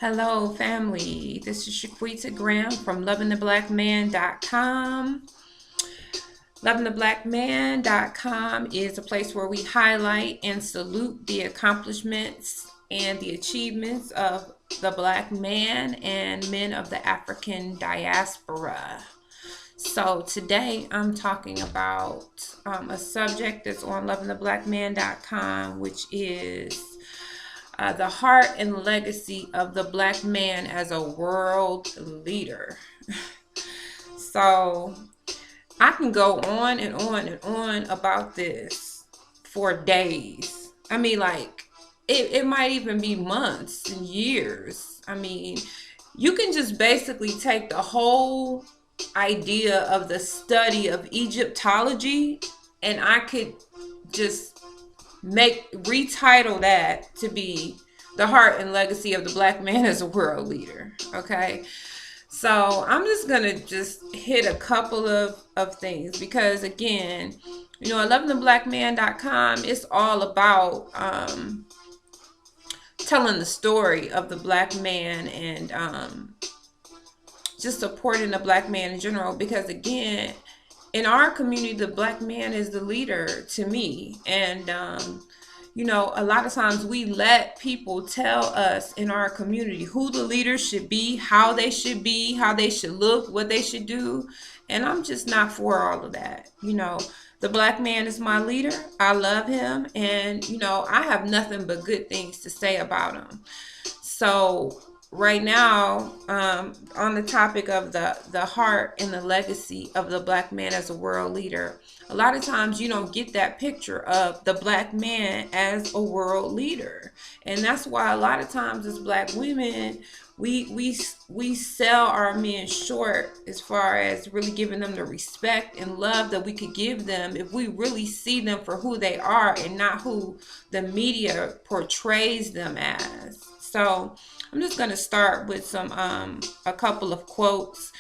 Hello, family. This is Shaquita Graham from lovingtheblackman.com. Lovingtheblackman.com is a place where we highlight and salute the accomplishments and the achievements of the black man and men of the African diaspora. So today I'm talking about a subject that's on lovingtheblackman.com, which is the heart and legacy of the black man as a world leader. So I can go on and on and on about this for days. I mean, like, it might even be months and years. I mean, you can just basically take the whole idea of the study of Egyptology, and I could just retitle that to be the heart and legacy of the black man as a world leader. Okay, so I'm just gonna just hit a couple of things because, again, at lovingtheblackman.com, it's all about telling the story of the black man and just supporting the black man in general, because, again, in our community, the black man is the leader to me. And a lot of times we let people tell us in our community who the leaders should be, how they should look, what they should do. And I'm just not for all of that. The black man is my leader. I love him. And, I have nothing but good things to say about him. So right now, on the topic of the heart and the legacy of the black man as a world leader, a lot of times you don't get that picture of the black man as a world leader. And that's why a lot of times as black women, we sell our men short as far as really giving them the respect and love that we could give them if we really see them for who they are and not who the media portrays them as. So I'm just going to start with a couple of quotes.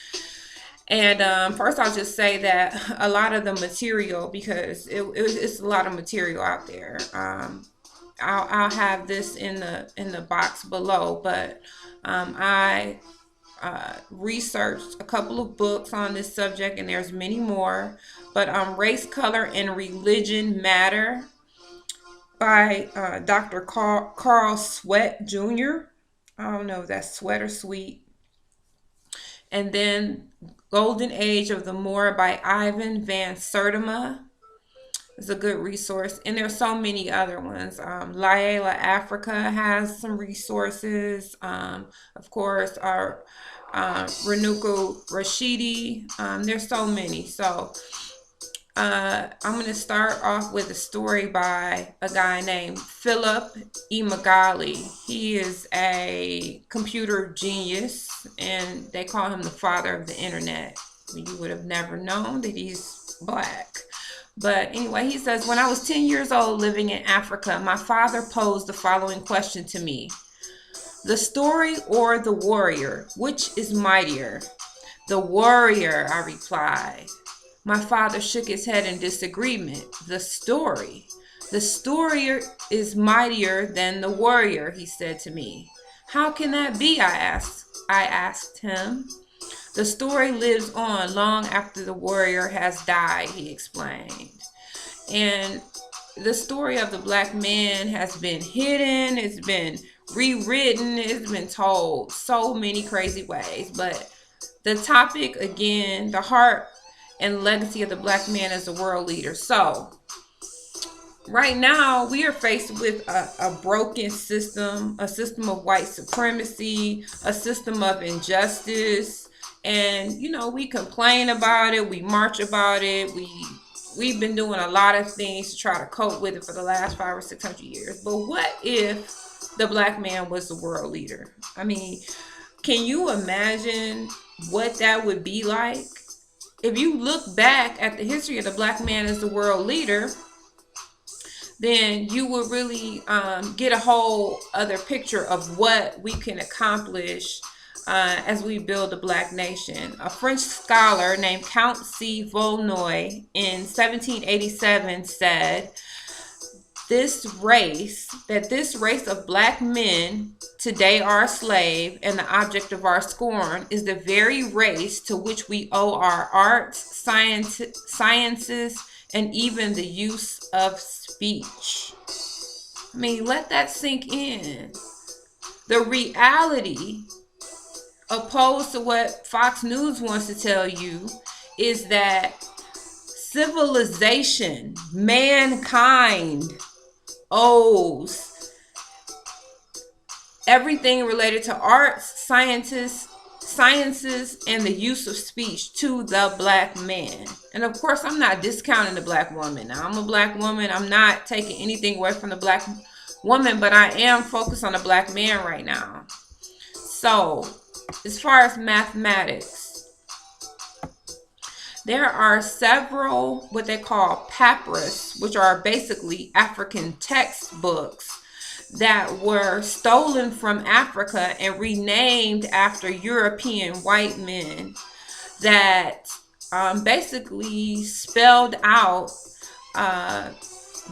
And first, I'll just say that a lot of the material, because it's a lot of material out there. I'll have this in the box below, but I researched a couple of books on this subject, and there's many more. But Race, Color, and Religion Matter by Dr. Carl Sweat Jr. I don't know if that's Sweat or Sweet. And then Golden Age of the Moor by Ivan Van Sertima is a good resource. And there's so many other ones. Laela Africa has some resources. Of course, our Renuka Rashidi. There's so many. So I'm going to start off with a story by a guy named II Magali. He is a computer genius, and they call him the father of the internet. You would have never known that he's black. But anyway, he says, when I was 10 years old living in Africa, my father posed the following question to me. The story or the warrior, which is mightier? The warrior, I replied. My father shook his head in disagreement. The story. The story is mightier than the warrior, he said to me. How can that be? I asked him. The story lives on long after the warrior has died, he explained. And the story of the black man has been hidden, it's been rewritten, it's been told so many crazy ways. But the topic, again, the heart and legacy of the black man as a world leader. So right now we are faced with a broken system, a system of white supremacy, a system of injustice. And we complain about it, we march about it, we've been doing a lot of things to try to cope with it for the last 500 or 600 years. But what if the black man was the world leader? I mean, can you imagine what that would be like? If you look back at the history of the black man as the world leader, then you will really get a whole other picture of what we can accomplish as we build a black nation. A French scholar named Count C. Volney in 1787 said, this race of black men today are a slave and the object of our scorn is the very race to which we owe our arts, sciences, and even the use of speech. I mean, let that sink in. The reality, opposed to what Fox News wants to tell you, is that civilization, mankind, owes everything related to arts, sciences, and the use of speech to the black man. And of course, I'm not discounting the black woman. Now, I'm a black woman. I'm not taking anything away from the black woman, but I am focused on the black man right now. So, as far as mathematics, there are several what they call papyrus, which are basically African textbooks that were stolen from Africa and renamed after European white men that basically spelled out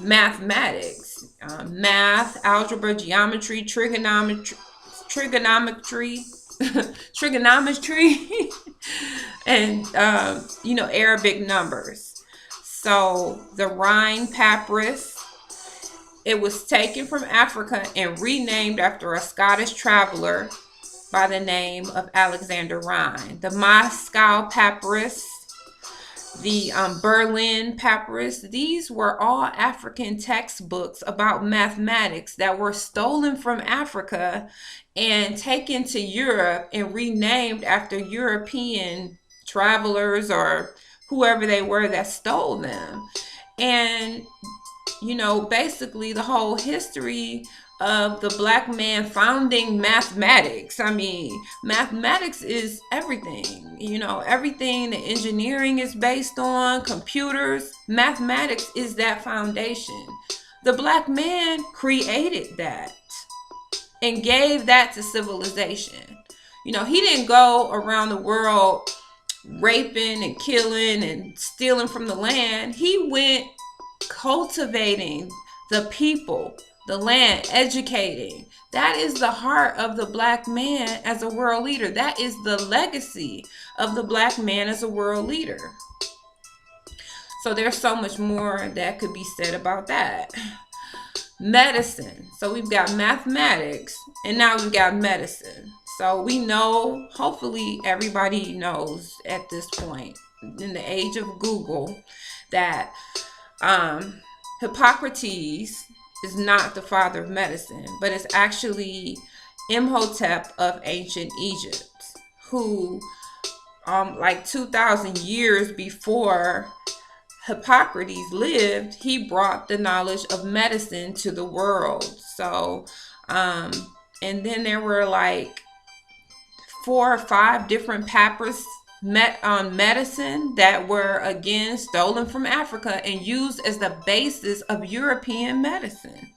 mathematics, math, algebra, geometry, trigonometry, and Arabic numbers. So the Rhine papyrus, it was taken from Africa and renamed after a Scottish traveler by the name of Alexander Rhine. The Moscow papyrus, the Berlin papyrus, these were all African textbooks about mathematics that were stolen from Africa and taken to Europe and renamed after European travelers or whoever they were that stole them. And basically the whole history of the black man founding mathematics. I mean, mathematics is everything. Everything the engineering is based on, computers, mathematics is that foundation. The black man created that and gave that to civilization. He didn't go around the world raping and killing and stealing from the land. He went cultivating the people, the land, educating. That is the heart of the black man as a world leader. That is the legacy of the black man as a world leader. So there's so much more that could be said about that. Medicine. So we've got mathematics and now we've got medicine. So we know, hopefully everybody knows at this point in the age of Google that Hippocrates is not the father of medicine, but it's actually Imhotep of ancient Egypt, who like 2,000 years before Hippocrates lived, he brought the knowledge of medicine to the world. So and then there were like 4 or 5 different papyrus medicine that were again stolen from Africa and used as the basis of European medicine.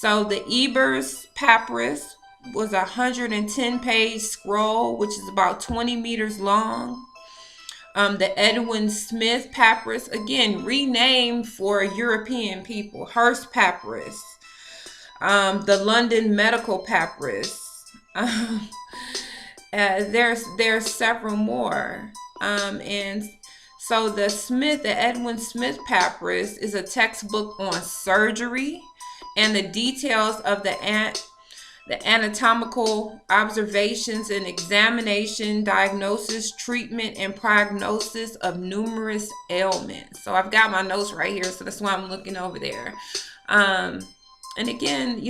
So the Ebers papyrus was a 110-page scroll, which is about 20 meters long. The Edwin Smith papyrus, again renamed for European people. Hearst papyrus. The London Medical papyrus. There's several more, and so the Edwin Smith papyrus is a textbook on surgery and the details of the anatomical observations and examination, diagnosis, treatment, and prognosis of numerous ailments. So I've got my notes right here, so that's why I'm looking over there. And again,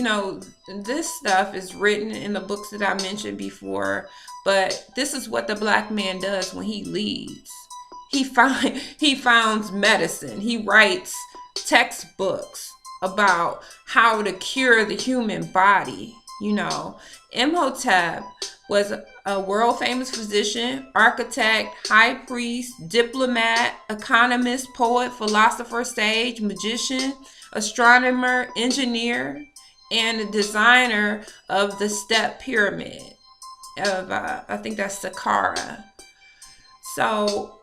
this stuff is written in the books that I mentioned before, but this is what the black man does when he leads. He founds medicine. He writes textbooks about how to cure the human body. Imhotep was a world famous physician, architect, high priest, diplomat, economist, poet, philosopher, sage, magician, astronomer, engineer, and a designer of the step pyramid of I think that's Saqqara. So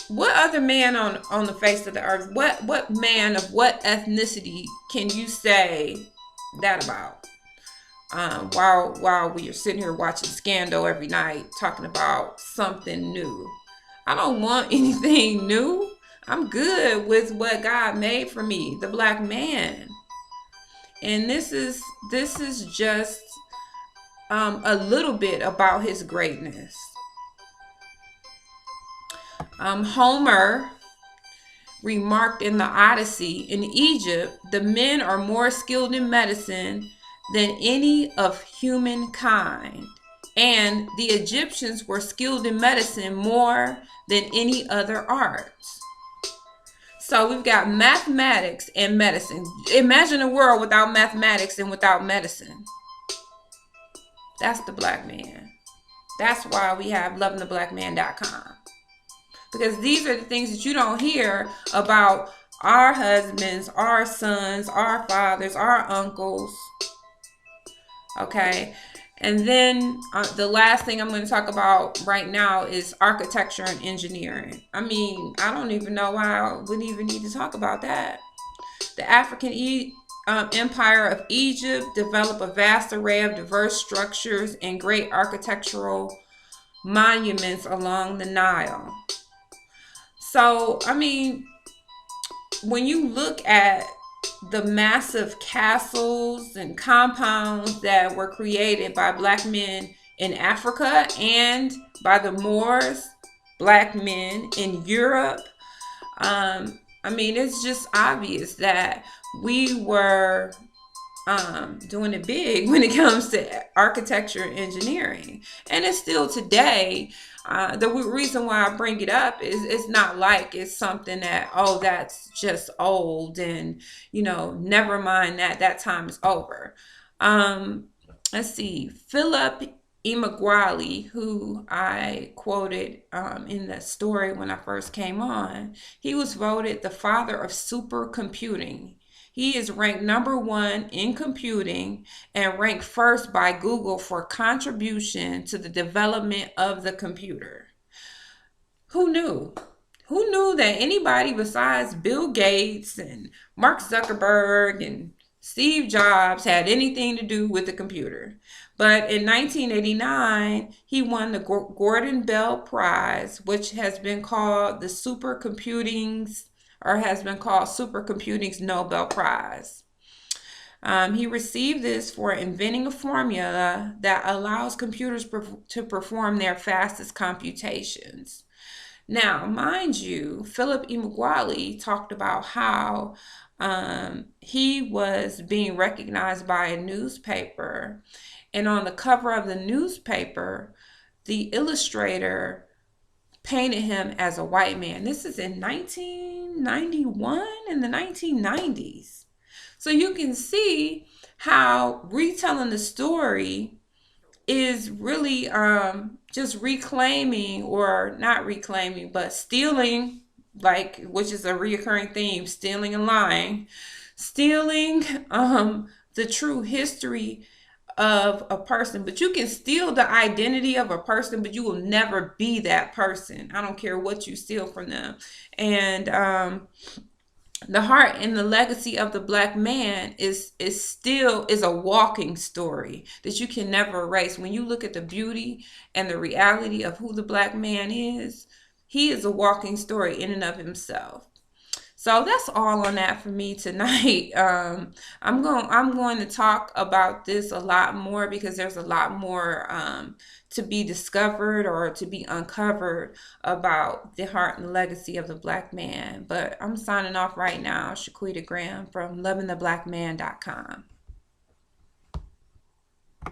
what other man on the face of the earth, what man of what ethnicity can you say that about? While we are sitting here watching Scandal every night, talking about something new. I don't want anything new. I'm good with what God made for me, the black man. And this is just a little bit about his greatness. Homer remarked in the Odyssey, in Egypt, the men are more skilled in medicine than any of humankind. And the Egyptians were skilled in medicine more than any other arts. So we've got mathematics and medicine. Imagine a world without mathematics and without medicine. That's the black man. That's why we have lovingtheblackman.com. Because these are the things that you don't hear about our husbands, our sons, our fathers, our uncles. Okay. And then the last thing I'm going to talk about right now is architecture and engineering. I mean, I don't even know why I would even need to talk about that. The African Empire of Egypt developed a vast array of diverse structures and great architectural monuments along the Nile. So, I mean, when you look at the massive castles and compounds that were created by black men in Africa and by the Moors, black men in Europe, I mean, it's just obvious that we were doing it big when it comes to architecture and engineering. And it's still today. The reason why I bring it up is it's not like it's something that, oh, that's just old and, never mind that time is over. Let's see. Philip E. Magali, who I quoted in the story when I first came on, he was voted the father of supercomputing. He is ranked #1 in computing and ranked first by Google for contribution to the development of the computer. Who knew? Who knew that anybody besides Bill Gates and Mark Zuckerberg and Steve Jobs had anything to do with the computer? But in 1989, he won the Gordon Bell Prize, which has been called supercomputing's Nobel Prize. He received this for inventing a formula that allows computers to perform their fastest computations. Now, mind you, Philip E. Magali talked about how he was being recognized by a newspaper, and on the cover of the newspaper, the illustrator painted him as a white man. This is in 1991, in the 1990s. So you can see how retelling the story is really just reclaiming, or not reclaiming, but stealing, which is a reoccurring theme, stealing and lying, stealing the true history of a person. But you can steal the identity of a person, but you will never be that person. I don't care what you steal from them. And the heart and the legacy of the black man is a walking story that you can never erase. When you look at the beauty and the reality of who the black man is, he is a walking story in and of himself. So that's all on that for me tonight. I'm going to talk about this a lot more, because there's a lot more to be discovered or to be uncovered about the heart and legacy of the black man. But I'm signing off right now. Shaquita Graham from lovingtheblackman.com.